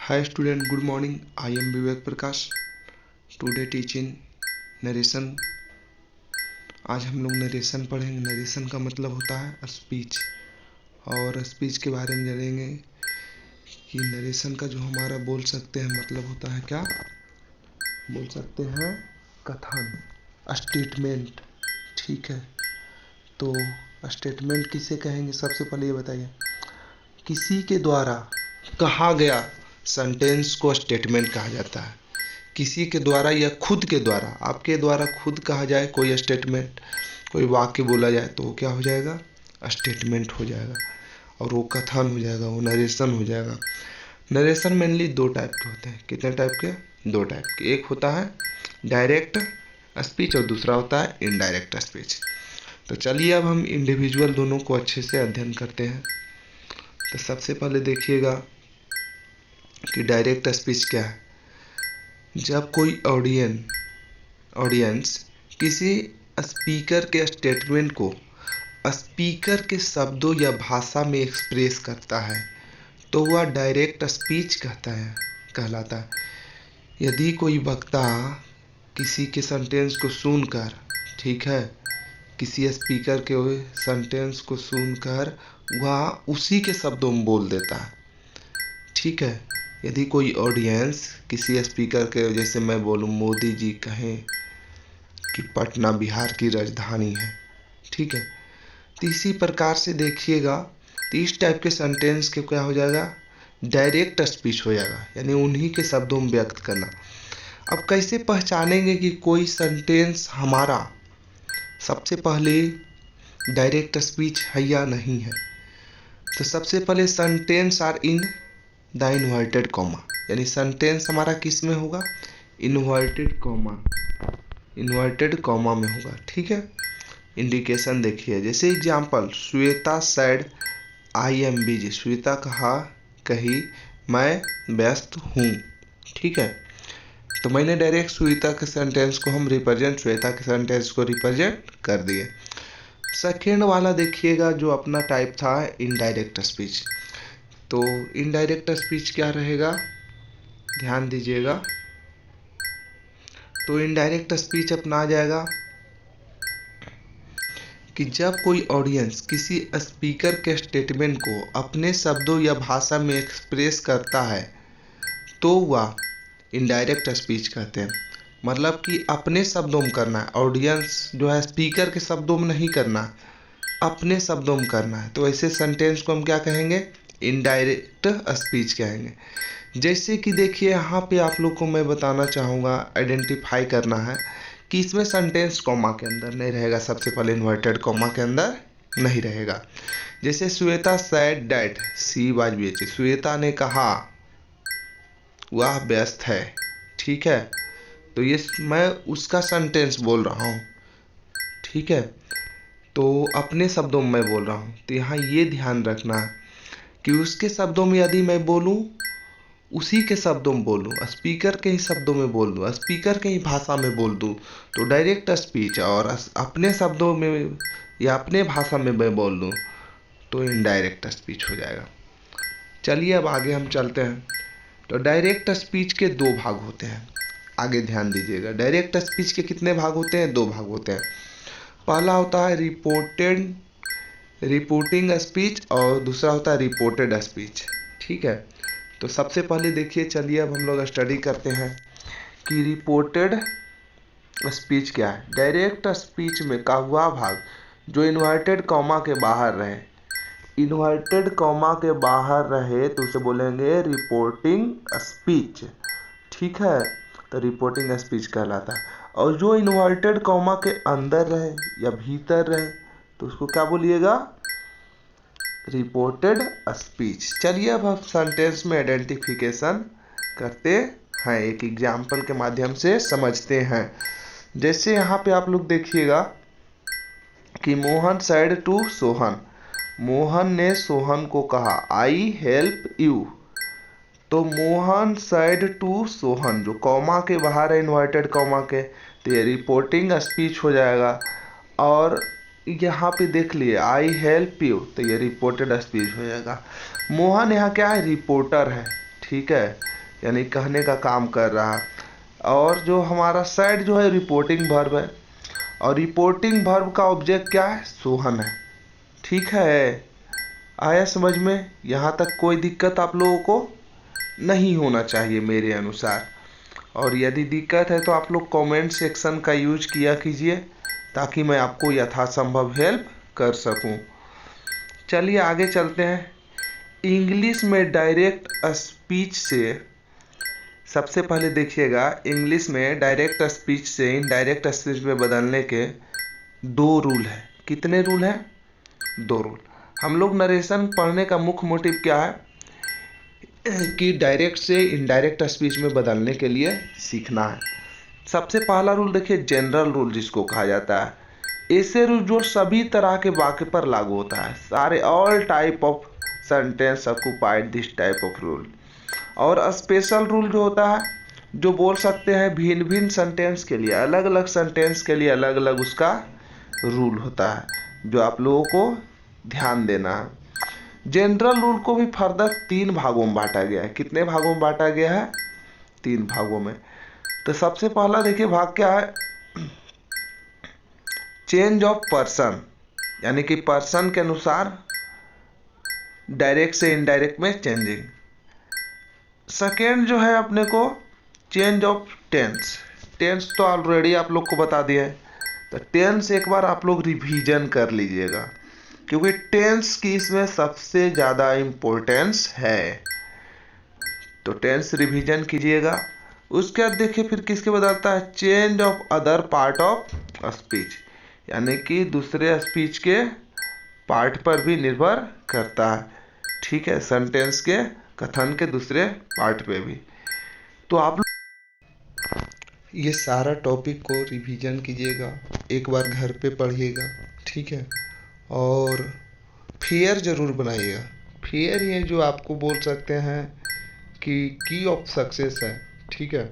Hi student, good morning. I am Vivek Prakash. Today teaching narration. आज हम लोग narration पढ़ेंगे। नरेशन का मतलब होता है स्पीच, और स्पीच के बारे में जानेंगे कि नरेशन का जो हमारा बोल सकते हैं मतलब होता है क्या, बोल सकते हैं कथन, स्टेटमेंट। ठीक है, तो स्टेटमेंट किसे कहेंगे? सबसे पहले ये बताइए, किसी के द्वारा कहा गया सेंटेंस को स्टेटमेंट कहा जाता है। किसी के द्वारा या खुद के द्वारा, आपके द्वारा खुद कहा जाए कोई स्टेटमेंट, कोई वाक्य बोला जाए तो वो क्या हो जाएगा? स्टेटमेंट हो जाएगा, और वो कथन हो जाएगा, वो नरेशन हो जाएगा। नरेशन मेनली दो टाइप के होते हैं। कितने टाइप के? दो टाइप के। एक होता है डायरेक्ट स्पीच और दूसरा होता है इनडायरेक्ट स्पीच। तो चलिए अब हम इंडिविजुअल दोनों को अच्छे से अध्ययन करते हैं। तो सबसे पहले देखिएगा कि डायरेक्ट स्पीच क्या है। जब कोई ऑडियंस किसी स्पीकर के स्टेटमेंट को स्पीकर के शब्दों या भाषा में एक्सप्रेस करता है तो वह डायरेक्ट स्पीच कहलाता है। यदि कोई वक्ता किसी के सेंटेंस को सुनकर, ठीक है, किसी स्पीकर के सेंटेंस को सुनकर वह उसी के शब्दों में बोल देता है, ठीक है। यदि कोई ऑडियंस किसी स्पीकर के, जैसे मैं बोलूँ मोदी जी कहें कि पटना बिहार की राजधानी है, ठीक है, तो इसी प्रकार से देखिएगा, तो इस टाइप के सेंटेंस के क्या हो जाएगा? डायरेक्ट स्पीच हो जाएगा, यानी उन्हीं के शब्दों में व्यक्त करना। अब कैसे पहचानेंगे कि कोई सेंटेंस हमारा सबसे पहले डायरेक्ट स्पीच है या नहीं है? तो सबसे पहले sentence are in the inverted comma, यानी सेंटेंस हमारा किस में होगा? इन्वर्टेड कॉमा में होगा, ठीक है। इंडिकेशन देखिए, जैसे example, Shweta sad I am busy. Shweta कही मैं व्यस्त हूँ, ठीक है। तो मैंने डायरेक्ट श्वेता के सेंटेंस को हम रिप्रेजेंट, श्वेता के सेंटेंस को रिप्रेजेंट कर दिए। सेकेंड वाला देखिएगा जो अपना टाइप था इनडायरेक्ट स्पीच। तो इनडायरेक्ट स्पीच क्या रहेगा, ध्यान दीजिएगा। तो इनडायरेक्ट स्पीच अपना आ जाएगा कि जब कोई ऑडियंस किसी स्पीकर के स्टेटमेंट को अपने शब्दों या भाषा में एक्सप्रेस करता है तो वह इनडायरेक्ट स्पीच कहते हैं। मतलब कि अपने शब्दों में करना है, ऑडियंस जो है स्पीकर के शब्दों में नहीं करना, अपने शब्दों में करना है, तो ऐसे सेंटेंस को हम क्या कहेंगे? इनडायरेक्ट स्पीच कहेंगे। जैसे कि देखिए यहाँ पे आप लोग को मैं बताना चाहूँगा, आइडेंटिफाई करना है कि इसमें सेंटेंस कॉमा के अंदर नहीं रहेगा। सबसे पहले इन्वर्टेड कॉमा के अंदर नहीं रहेगा। जैसे Shweta sad that she was busy. Shweta ने कहा वह व्यस्त है, ठीक है। तो ये मैं उसका सेंटेंस बोल रहा हूँ, ठीक है, तो अपने शब्दों में मैं बोल रहा हूँ। तो यहाँ ये ध्यान रखना कि उसके शब्दों में यदि मैं बोलूँ, उसी के शब्दों में बोलूँ, स्पीकर के ही शब्दों में बोल दूँ, स्पीकर के ही भाषा में बोल दूँ तो डायरेक्ट स्पीच, और अपने शब्दों में या अपने भाषा में मैं बोल दूँ तो इनडायरेक्ट स्पीच हो जाएगा। चलिए अब आगे हम चलते हैं। तो डायरेक्ट स्पीच के दो भाग होते हैं, आगे ध्यान दीजिएगा। डायरेक्ट स्पीच के कितने भाग होते हैं? दो भाग होते हैं। पहला होता है रिपोर्टिंग स्पीच और दूसरा होता है रिपोर्टेड स्पीच, ठीक है। तो सबसे पहले देखिए, चलिए अब हम लोग स्टडी करते हैं कि रिपोर्टेड स्पीच क्या है। डायरेक्ट स्पीच में का हुआ भाग जो इन्वर्टेड कॉमा के बाहर रहे, इन्वर्टेड कॉमा के बाहर रहे तो उसे बोलेंगे रिपोर्टिंग स्पीच, ठीक है। तो रिपोर्टिंग स्पीच कहलाता है। और जो इन्वर्टेड कॉमा के अंदर रहे या भीतर रहे तो उसको क्या बोलिएगा? Reported speech. चलिए अब हम सेंटेंस में आइडेंटिफिकेशन करते हैं, एक एग्जाम्पल के माध्यम से समझते हैं। जैसे यहाँ पे आप लोग देखिएगा कि मोहन सैड टू सोहन, मोहन ने सोहन को कहा आई हेल्प यू। तो मोहन सैड टू सोहन, जो कॉमा के बाहर है इन्वर्टेड कॉमा के, तो ये रिपोर्टिंग स्पीच हो जाएगा। और यहाँ पे देख लिए आई हेल्प यू, तो ये रिपोर्टेड स्पीच हो जाएगा। मोहन यहाँ क्या है? रिपोर्टर है, ठीक है। यानी कहने का काम कर रहा। और जो हमारा साइड जो है रिपोर्टिंग वर्ब है, और रिपोर्टिंग वर्ब का ऑब्जेक्ट क्या है? सोहन है। ठीक है, आया समझ में? यहाँ तक कोई दिक्कत आप लोगों को नहीं होना चाहिए मेरे अनुसार। और यदि दिक्कत है तो आप लोग कमेंट सेक्शन का यूज किया कीजिए, ताकि मैं आपको यथासंभव हेल्प कर सकूं। चलिए आगे चलते हैं। इंग्लिश में डायरेक्ट स्पीच से, सबसे पहले देखिएगा, इंग्लिश में डायरेक्ट स्पीच से इनडायरेक्ट स्पीच में बदलने के 2 रूल है। कितने रूल हैं? 2 रूल। हम लोग नरेशन पढ़ने का मुख्य मोटिव क्या है? कि डायरेक्ट से इनडायरेक्ट स्पीच में बदलने के लिए सीखना है। सबसे पहला रूल देखिए, जनरल रूल जिसको कहा जाता है। ऐसे रूल जो सभी तरह के वाक्य पर लागू होता है, सारे all type of sentence occupied this type of rule. और स्पेशल रूल जो होता है, जो बोल सकते हैं भिन्न भिन्न सेंटेंस के लिए, अलग अलग सेंटेंस के लिए अलग अलग उसका रूल होता है, जो आप लोगों को ध्यान देना है। जनरल रूल को भी फर्दर 3 भागों में बांटा गया है। कितने भागों में बांटा गया है? 3 भागों में। तो सबसे पहला देखिए भाग क्या है? चेंज ऑफ पर्सन, यानी कि पर्सन के अनुसार डायरेक्ट से इनडायरेक्ट में चेंजिंग। सेकेंड जो है अपने को चेंज ऑफ टेंस। टेंस तो ऑलरेडी आप लोग को बता दिया है, तो टेंस एक बार आप लोग रिवीजन कर लीजिएगा, क्योंकि टेंस की इसमें सबसे ज़्यादा इम्पोर्टेंस है। तो टेंस रिवीजन कीजिएगा। उसके बाद देखिए फिर किसके बदलता है? Change of other part of speech, यानी कि दूसरे स्पीच के पार्ट पर भी निर्भर करता है। ठीक है, सेंटेंस के कथन के दूसरे पार्ट पे भी। तो आप ये सारा टॉपिक को रिवीजन कीजिएगा, एक बार घर पे पढ़िएगा। ठीक है, और फेयर ज़रूर बनाइएगा। फेयर ये जो आपको बोल सकते हैं कि की ऑफ सक्सेस है। ठीक है,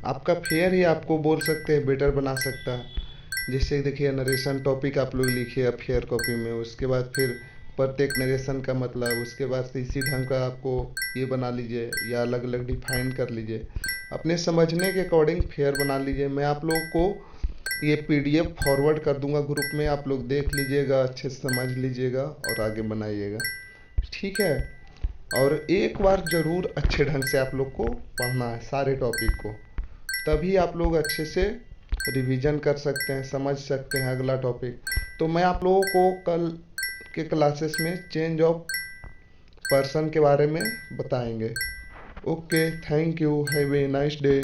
आपका फेयर ही आपको बोल सकते हैं बेटर बना सकता है। जैसे देखिए नरेशन टॉपिक आप लोग लिखिए फेयर कॉपी में, उसके बाद फिर प्रत्येक नरेशन का मतलब, उसके बाद से इसी ढंग का आपको ये बना लीजिए या अलग अलग डिफाइन कर लीजिए, अपने समझने के अकॉर्डिंग फेयर बना लीजिए। मैं आप लोगों को ये पीडीएफ फॉरवर्ड कर दूंगा ग्रुप में, आप लोग देख लीजिएगा, अच्छे से समझ लीजिएगा और आगे बनाइएगा। ठीक है, और एक बार ज़रूर अच्छे ढंग से आप लोग को पढ़ना है सारे टॉपिक को, तभी आप लोग अच्छे से रिवीजन कर सकते हैं, समझ सकते हैं अगला टॉपिक। तो मैं आप लोगों को कल के क्लासेस में चेंज ऑफ पर्सन के बारे में बताएंगे। Okay, thank you, have a nice day.